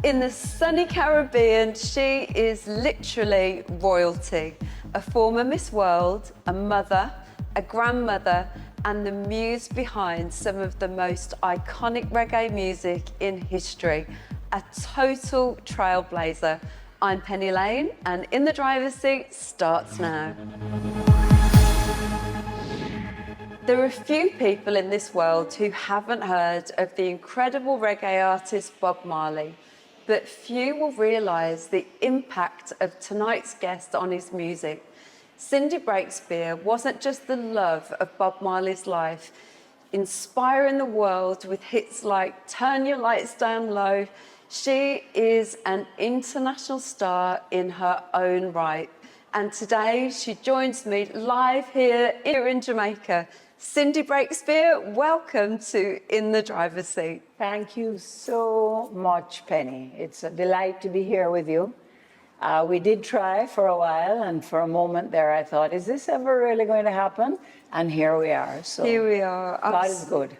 In the sunny Caribbean, she is literally royalty. A former Miss World, a mother, a grandmother, and the muse behind some of the most iconic reggae music in history. A total trailblazer. I'm Penny Lane, and In the Driver's Seat starts now. There are few people in this world who haven't heard of the incredible reggae artist Bob Marley, but few will realise the impact of tonight's guest on his music. Cindy Breakspeare wasn't just the love of Bob Marley's life, inspiring the world with hits like Turn Your Lights Down Low. She is an international star in her own right. And today she joins me live here in Jamaica. Cindy Breakspeare, welcome to In the Driver's Seat. Thank you so much, Penny. It's a delight to be here with you. We did try for a while, and for a moment there I thought, is this ever really going to happen? And here we are. So here we are. God is good.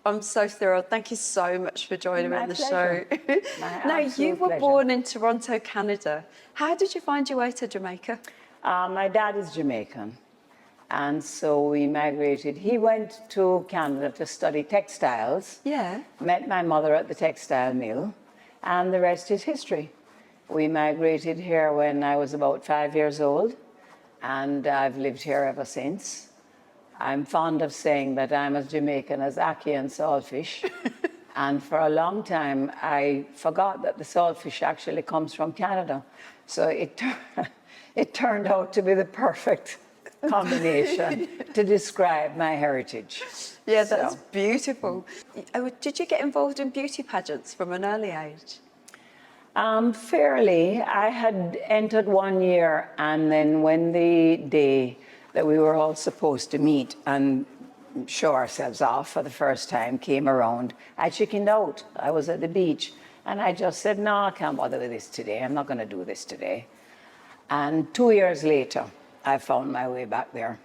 I'm so thrilled. Thank you so much for joining me on the show. Now, you were pleasure. born in Toronto, Canada. How did you find your way to Jamaica? My dad is Jamaican, and so we migrated. He went to Canada to study textiles. Yeah. Met my mother at the textile mill, and the rest is history. We migrated here when I was about 5 years old, and I've lived here ever since. I'm fond of saying that I'm as Jamaican as ackee and saltfish. And for a long time, I forgot that the saltfish actually comes from Canada. So it turned out to be the perfect combination to describe my heritage. Yeah, that's beautiful. Did you get involved in beauty pageants from an early age? Fairly. I had entered one year, and then when the day that we were all supposed to meet and show ourselves off for the first time came around, I chickened out. I was at the beach, and I just said, no, I can't bother with this today. I'm not going to do this today. And 2 years later, I found my way back there.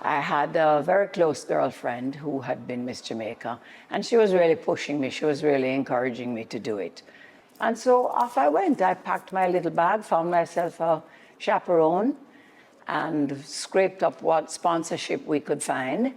I had a very close girlfriend who had been Miss Jamaica, and she was really pushing me. She was really encouraging me to do it. And so off I went. I packed my little bag, found myself a chaperone, and scraped up what sponsorship we could find,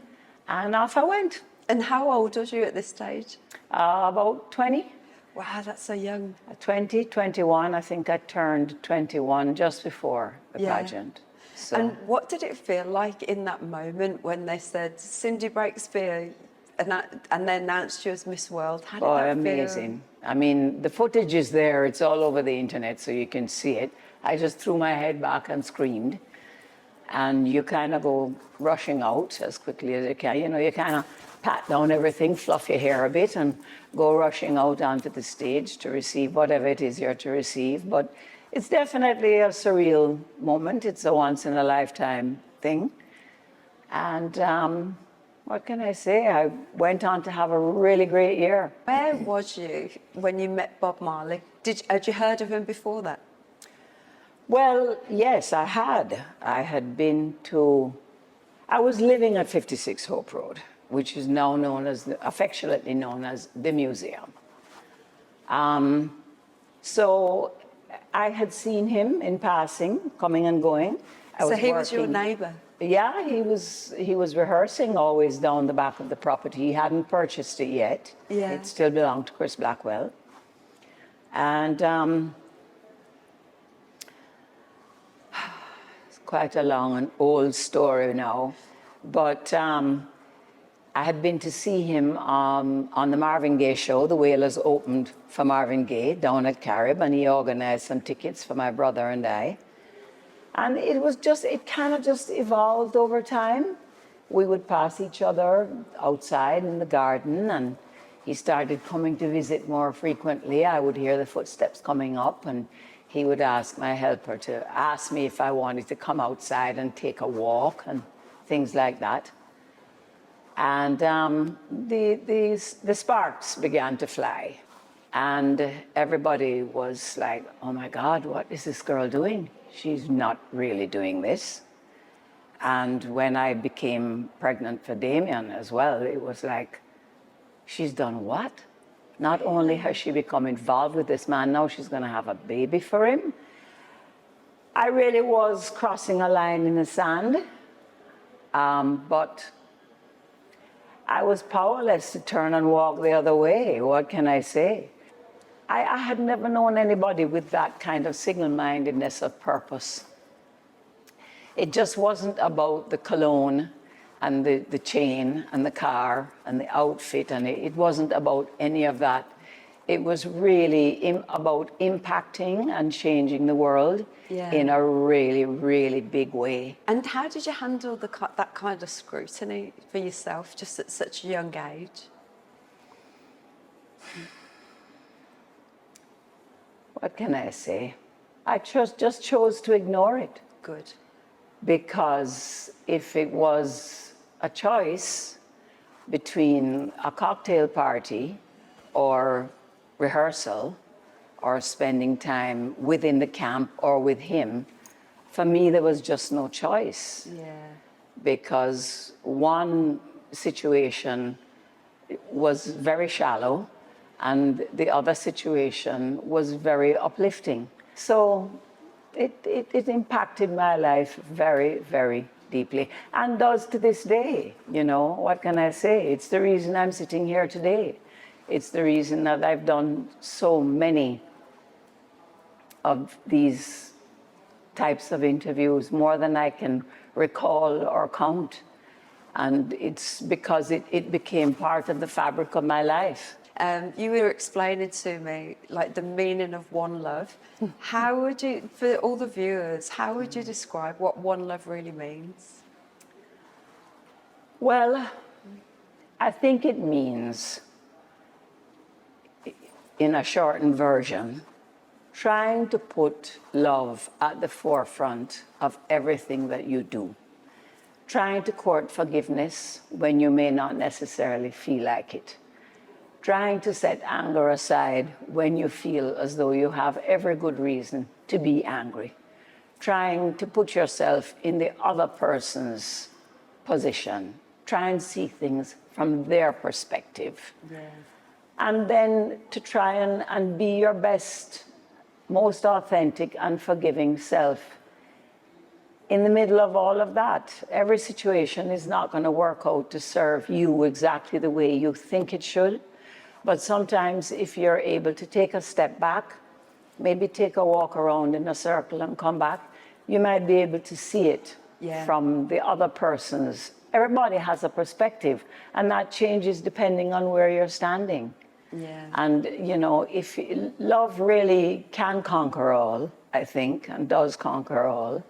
and off I went. And how old was you at this stage? About 20. Wow, that's so young. 20, 21. I think I turned 21 just before the pageant. So. And what did it feel like in that moment when they said, Cindy Breakspeare, and they announced you as Miss World? How did that amazing. feel? I mean, the footage is there. It's all over the internet, so you can see it. I just threw my head back and screamed. And you kind of go rushing out as quickly as you can. You know, you kind of pat down everything, fluff your hair a bit, and go rushing out onto the stage to receive whatever it is you're to receive. But it's definitely a surreal moment. It's a once-in-a-lifetime thing. And what can I say? I went on to have a really great year. Where was you when you met Bob Marley? Had you heard of him before that? Well, yes, I had. I had been to... I was living at 56 Hope Road, which is now known as, affectionately known as the museum. So I had seen him in passing, coming and going. So he was your neighbour? Yeah, he was rehearsing always down the back of the property. He hadn't purchased it yet. Yeah. It still belonged to Chris Blackwell. And it's quite a long and old story now. But I had been to see him on the Marvin Gaye show. The Wailers opened for Marvin Gaye down at Carib, and he organized some tickets for my brother and I. And it kind of just evolved over time. We would pass each other outside in the garden, and he started coming to visit more frequently. I would hear the footsteps coming up, and he would ask my helper to ask me if I wanted to come outside and take a walk and things like that. And the sparks began to fly. And everybody was like, oh my God, what is this girl doing? She's not really doing this. And when I became pregnant for Damian as well, it was like, she's done what? Not only has she become involved with this man, now she's going to have a baby for him. I really was crossing a line in the sand, but I was powerless to turn and walk the other way. What can I say? I had never known anybody with that kind of single-mindedness of purpose. It just wasn't about the cologne and the chain and the car and the outfit, and it wasn't about any of that. It was really about impacting and changing the world in a really, really big way. And how did you handle that kind of scrutiny for yourself just at such a young age? What can I say? I just chose to ignore it. Good. Because if it was a choice between a cocktail party or rehearsal or spending time within the camp or with him, for me there was just no choice. Yeah. Because one situation was very shallow and the other situation was very uplifting. So it impacted my life very, very deeply, and does to this day. You know, what can I say? It's the reason I'm sitting here today. It's the reason that I've done so many of these types of interviews, more than I can recall or count. And it's because it became part of the fabric of my life. You were explaining to me like the meaning of one love. How would you, for all the viewers, how would you describe what one love really means? Well, I think it means, in a shortened version, trying to put love at the forefront of everything that you do. Trying to court forgiveness when you may not necessarily feel like it. Trying to set anger aside when you feel as though you have every good reason to be angry. Trying to put yourself in the other person's position. Try and see things from their perspective. Yeah. And then to try and be your best, most authentic and forgiving self. In the middle of all of that, every situation is not going to work out to serve you exactly the way you think it should. But sometimes if you're able to take a step back, maybe take a walk around in a circle and come back, you might be able to see it from the other person's. Everybody has a perspective, and that changes depending on where you're standing. Yeah. And, you know, if love really can conquer all, I think, and does conquer all.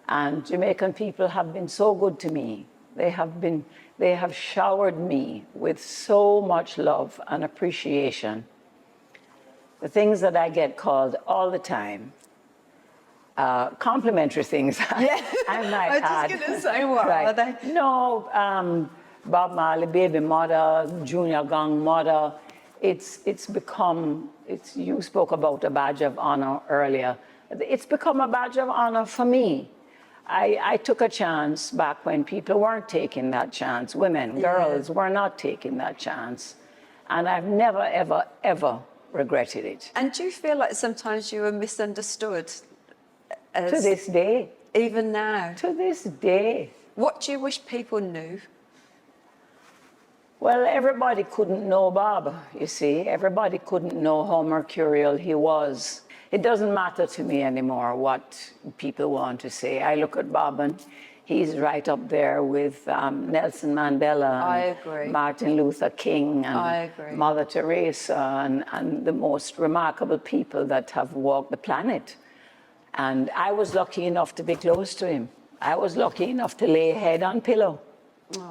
And Jamaican people have been so good to me. They have showered me with so much love and appreciation. The things that I get called all the time, complimentary things. Yeah, I might I was just going to say, what are they? No, Bob Marley, baby mother, junior Gong mother. It's become, you spoke about a badge of honor earlier. It's become a badge of honor for me. I took a chance back when people weren't taking that chance. Women, girls were not taking that chance. And I've never, ever, ever regretted it. And do you feel like sometimes you were misunderstood? To this day. Even now? To this day. What do you wish people knew? Well, everybody couldn't know Bob, you see. Everybody couldn't know how mercurial he was. It doesn't matter to me anymore what people want to say. I look at Bob and he's right up there with Nelson Mandela and Martin Luther King and Mother Teresa and the most remarkable people that have walked the planet. And I was lucky enough to be close to him. I was lucky enough to lay head on pillow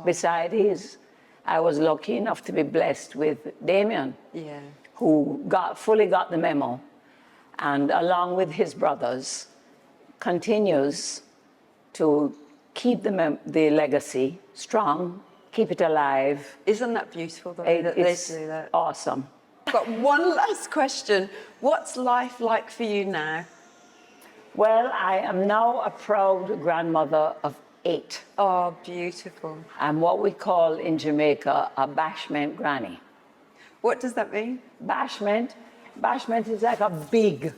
beside his. I was lucky enough to be blessed with Damian, who fully got the memo. And along with his brothers, continues to keep the legacy strong, keep it alive. Isn't that beautiful, the way that they do that? Awesome. But one last question. What's life like for you now? Well, I am now a proud grandmother of 8. Oh, beautiful. I'm what we call in Jamaica a bashment granny. What does that mean? Bashment. Bashment is like a big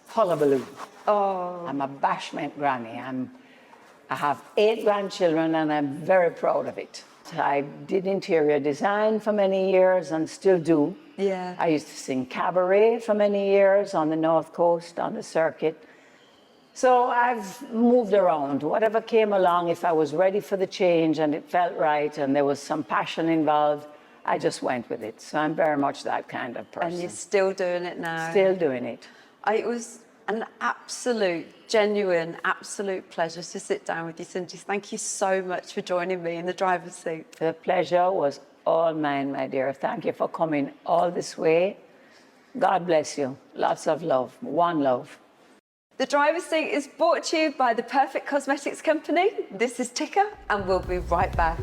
hullabaloo. Oh, I'm a bashment granny. I have 8 grandchildren and I'm very proud of it. I did interior design for many years and still do. yeah. I used to sing cabaret for many years on the North Coast, on the circuit. So I've moved around. Whatever came along, if I was ready for the change and it felt right and there was some passion involved, I just went with it. So I'm very much that kind of person. And you're still doing it now. Still doing it. It was an absolute, genuine, absolute pleasure to sit down with you, Cindy. Thank you so much for joining me in the driver's seat. The pleasure was all mine, my dear. Thank you for coming all this way. God bless you. Lots of love. One love. The driver's seat is brought to you by the Perfect Cosmetics Company. This is Tika, and we'll be right back.